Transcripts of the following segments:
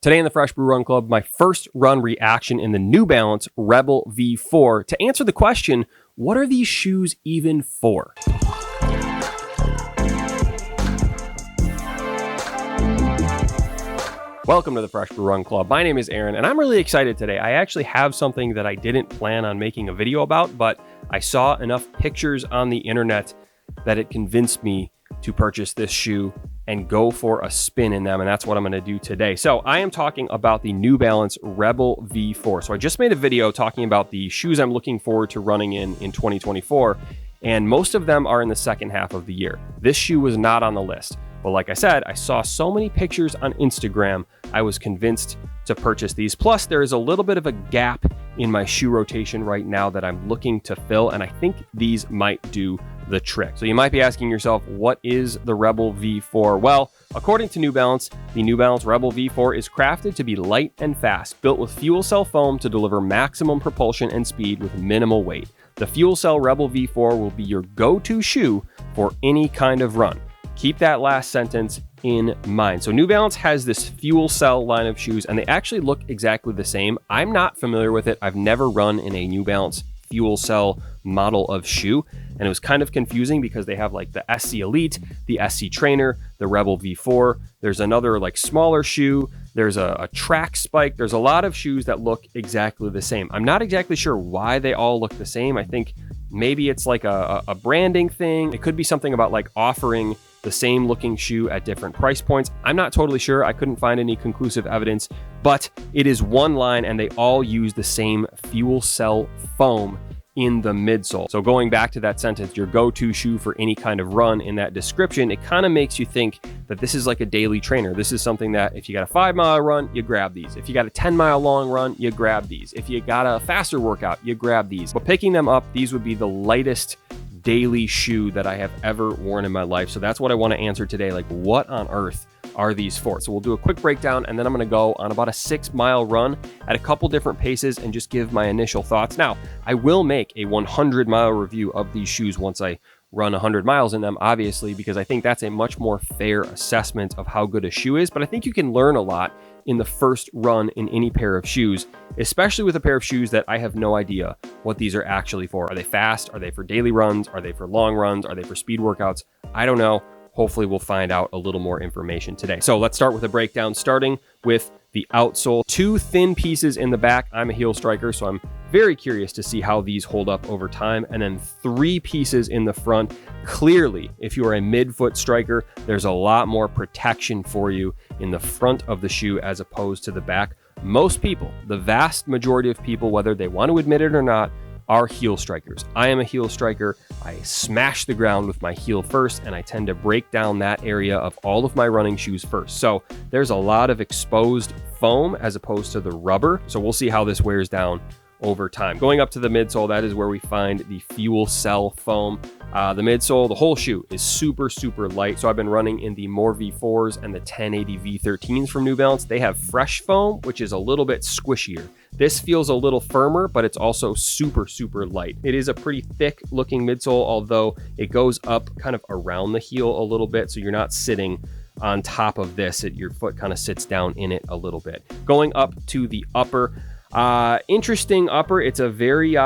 Today in the Fresh Brew Run Club, my first run reaction in the New Balance Rebel V4 to answer the question, what are these shoes even for? Welcome to the Fresh Brew Run Club. My name is Aaron, and I'm really excited today. I actually have something that I didn't plan on making a video about, but I saw enough pictures on the internet that it convinced me to purchase this shoe and go for a spin in them, and that's what I'm gonna do today. So I am talking about the New Balance Rebel V4. So I just made a video talking about the shoes I'm looking forward to running in 2024, and most of them are in the second half of the year. This shoe was not on the list. But like I said, I saw so many pictures on Instagram, I was convinced to purchase these. Plus, there is a little bit of a gap in my shoe rotation right now that I'm looking to fill, and I think these might do the trick. So you might be asking yourself, what is the Rebel V4? Well, according to New Balance, the New Balance Rebel V4 is crafted to be light and fast, built with fuel cell foam to deliver maximum propulsion and speed with minimal weight. The fuel cell Rebel V4 will be your go-to shoe for any kind of run. Keep that last sentence in mind. So New Balance has this fuel cell line of shoes, and they actually look exactly the same. I'm not familiar with it. I've never run in a New Balance fuel cell model of shoe, and it was kind of confusing because they have like the SC Elite, the SC Trainer, the Rebel V4. There's another like smaller shoe. There's a track spike. There's a lot of shoes that look exactly the same. I'm not exactly sure why they all look the same. I think maybe it's like a branding thing. It could be something about like offering the same looking shoe at different price points. I'm not totally sure. I couldn't find any conclusive evidence, but it is one line and they all use the same fuel cell foam in the midsole. So going back to that sentence, your go-to shoe for any kind of run, in that description, it kind of makes you think that this is like a daily trainer. This is something that if you got a 5-mile run, you grab these. If you got a 10-mile long run, you grab these. If you got a faster workout, you grab these. But picking them up, these would be the lightest daily shoe that I have ever worn in my life. So that's what I want to answer today. Like, what on earth are these for? So we'll do a quick breakdown, and then I'm going to go on about a 6-mile run at a couple different paces and just give my initial thoughts. Now, I will make a 100-mile review of these shoes once I run 100 miles in them, obviously, because I think that's a much more fair assessment of how good a shoe is. But I think you can learn a lot in the first run in any pair of shoes, especially with a pair of shoes that I have no idea what these are actually for. Are they fast? Are they for daily runs? Are they for long runs? Are they for speed workouts? I don't know. Hopefully we'll find out a little more information today. So let's start with a breakdown, starting with the outsole. 2 thin pieces in the back. I'm a heel striker, so I'm very curious to see how these hold up over time. And then 3 pieces in the front. Clearly, if you are a midfoot striker, there's a lot more protection for you in the front of the shoe as opposed to the back. Most people, the vast majority of people, whether they want to admit it or not, are heel strikers. I am a heel striker. I smash the ground with my heel first, and I tend to break down that area of all of my running shoes first. So there's a lot of exposed foam as opposed to the rubber. So we'll see how this wears down over time. Going up to the midsole, that is where we find the fuel cell foam. The midsole, the whole shoe is super, super light. So I've been running in the More V4s and the 1080 V13s from New Balance. They have fresh foam, which is a little bit squishier. This feels a little firmer, but it's also super, super light. It is a pretty thick looking midsole, although it goes up kind of around the heel a little bit. So you're not sitting on top of this. Your foot kind of sits down in it a little bit. Going up to the upper, interesting upper. It's a very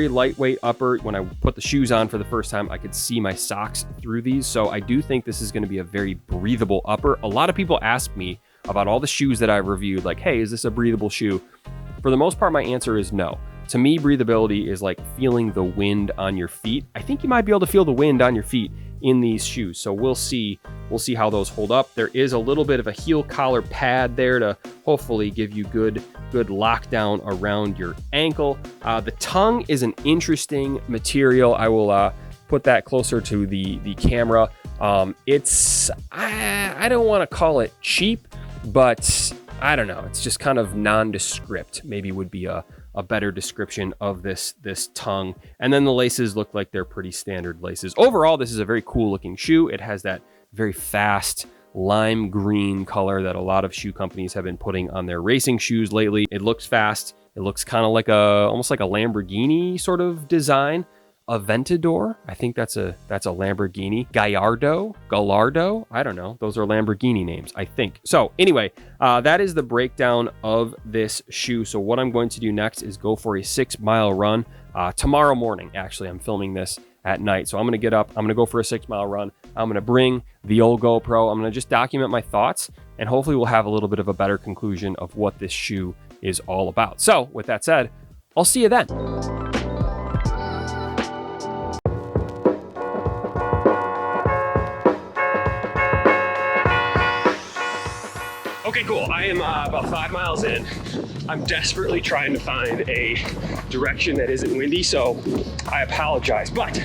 lightweight upper. When I put the shoes on for the first time, I could see my socks through these. So I do think this is going to be a very breathable upper. A lot of people ask me about all the shoes that I've reviewed, like, hey, is this a breathable shoe? For the most part, my answer is no. To me, breathability is like feeling the wind on your feet. I think you might be able to feel the wind on your feet in these shoes. So we'll see how those hold up. There is a little bit of a heel collar pad there to hopefully give you good lockdown around your ankle. The tongue is an interesting material. I will put that closer to the camera. It's, I don't want to call it cheap, but I don't know. It's just kind of nondescript, maybe would be a better description of this tongue. And then the laces look like they're pretty standard laces. Overall, this is a very cool looking shoe. It has that very fast lime green color that a lot of shoe companies have been putting on their racing shoes lately. It looks fast. It looks kind of like almost like a Lamborghini sort of design. Aventador. I think that's a Lamborghini. Gallardo. I don't know. Those are Lamborghini names, I think. So anyway, that is the breakdown of this shoe. So what I'm going to do next is go for a 6-mile run tomorrow morning. Actually, I'm filming this at night. So I'm going to get up. I'm going to go for a 6-mile run. I'm going to bring the old GoPro. I'm going to just document my thoughts, and hopefully we'll have a little bit of a better conclusion of what this shoe is all about. So with that said, I'll see you then. Okay, cool. I am about 5 miles in. I'm desperately trying to find a direction that isn't windy, so I apologize. But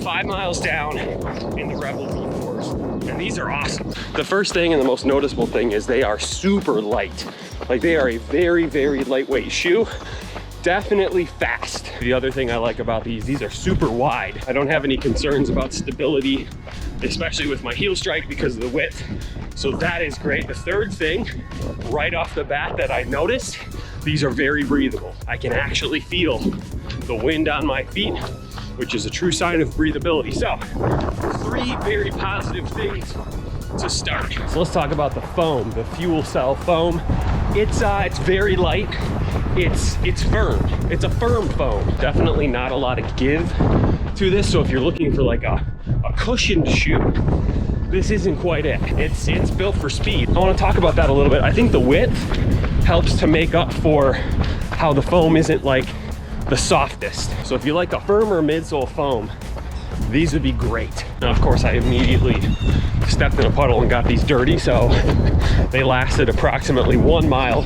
5 miles down in the Rebel V4s, and these are awesome. The first thing and the most noticeable thing is they are super light. Like, they are a very, very lightweight shoe. Definitely fast. The other thing I like about these are super wide. I don't have any concerns about stability, especially with my heel strike because of the width. So that is great. The third thing, right off the bat, that I noticed, these are very breathable. I can actually feel the wind on my feet, which is a true sign of breathability. So 3 very positive things to start. So let's talk about the foam, the fuel cell foam. It's very light. It's firm. It's a firm foam. Definitely not a lot of give to this. So if you're looking for like a cushioned shoe, this isn't quite it. It's built for speed. I want to talk about that a little bit. I think the width helps to make up for how the foam isn't like the softest. So if you like a firmer midsole foam, these would be great. Now, of course, I immediately stepped in a puddle and got these dirty, so they lasted approximately 1 mile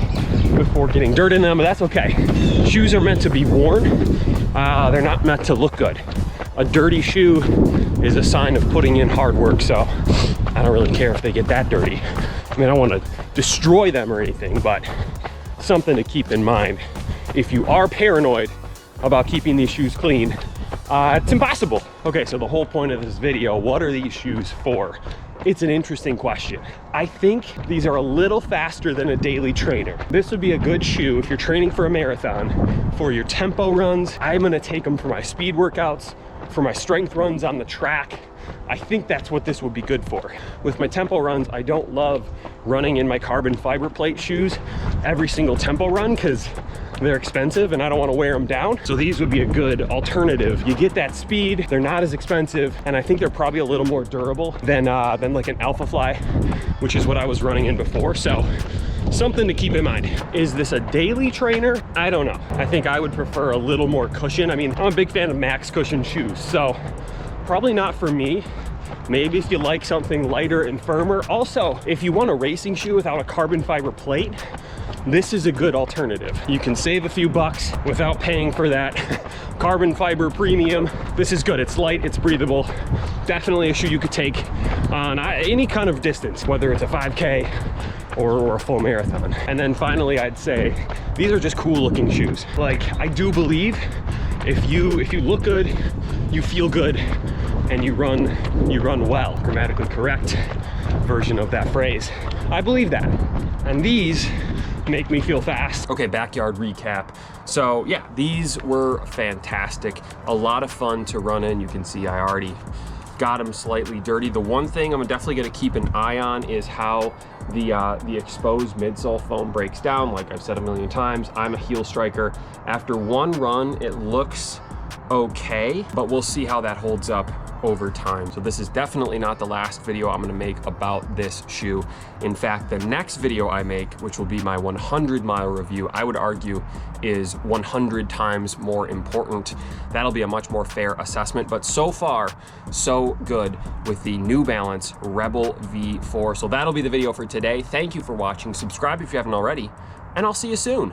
before getting dirt in them, but that's okay. Shoes are meant to be worn. They're not meant to look good. A dirty shoe is a sign of putting in hard work, so I don't really care if they get that dirty. I mean, I don't want to destroy them or anything, but something to keep in mind. If you are paranoid about keeping these shoes clean, it's impossible. Okay, so the whole point of this video, what are these shoes for? It's an interesting question. I think these are a little faster than a daily trainer. This would be a good shoe if you're training for a marathon, for your tempo runs. I'm gonna take them for my speed workouts, for my strength runs on the track. I think that's what this would be good for. With my tempo runs, I don't love running in my carbon fiber plate shoes every single tempo run because they're expensive and I don't want to wear them down. So these would be a good alternative. You get that speed, they're not as expensive, and I think they're probably a little more durable than like an Alphafly, which is what I was running in before. So something to keep in mind. Is this a daily trainer? I don't know. I think I would prefer a little more cushion. I mean, I'm a big fan of max cushion shoes, so probably not for me. Maybe if you like something lighter and firmer. Also, if you want a racing shoe without a carbon fiber plate, this is a good alternative. You can save a few bucks without paying for that carbon fiber premium. This is good. It's light, it's breathable. Definitely a shoe you could take on any kind of distance, whether it's a 5K or a full marathon. And then finally, I'd say these are just cool looking shoes. Like, I do believe if you look good, you feel good, and you run well. Grammatically correct version of that phrase. I believe that. And these make me feel fast. Okay, backyard recap. So yeah, these were fantastic. A lot of fun to run in. You can see I already got them slightly dirty. The one thing I'm definitely gonna keep an eye on is how the exposed midsole foam breaks down. Like I've said a million times, I'm a heel striker. After one run, it looks okay, but we'll see how that holds up over time. So this is definitely not the last video I'm gonna make about this shoe. In fact, the next video I make, which will be my 100-mile review, I would argue is 100 times more important. That'll be a much more fair assessment, but so far, so good with the New Balance Rebel V4. So that'll be the video for today. Thank you for watching. Subscribe if you haven't already, and I'll see you soon.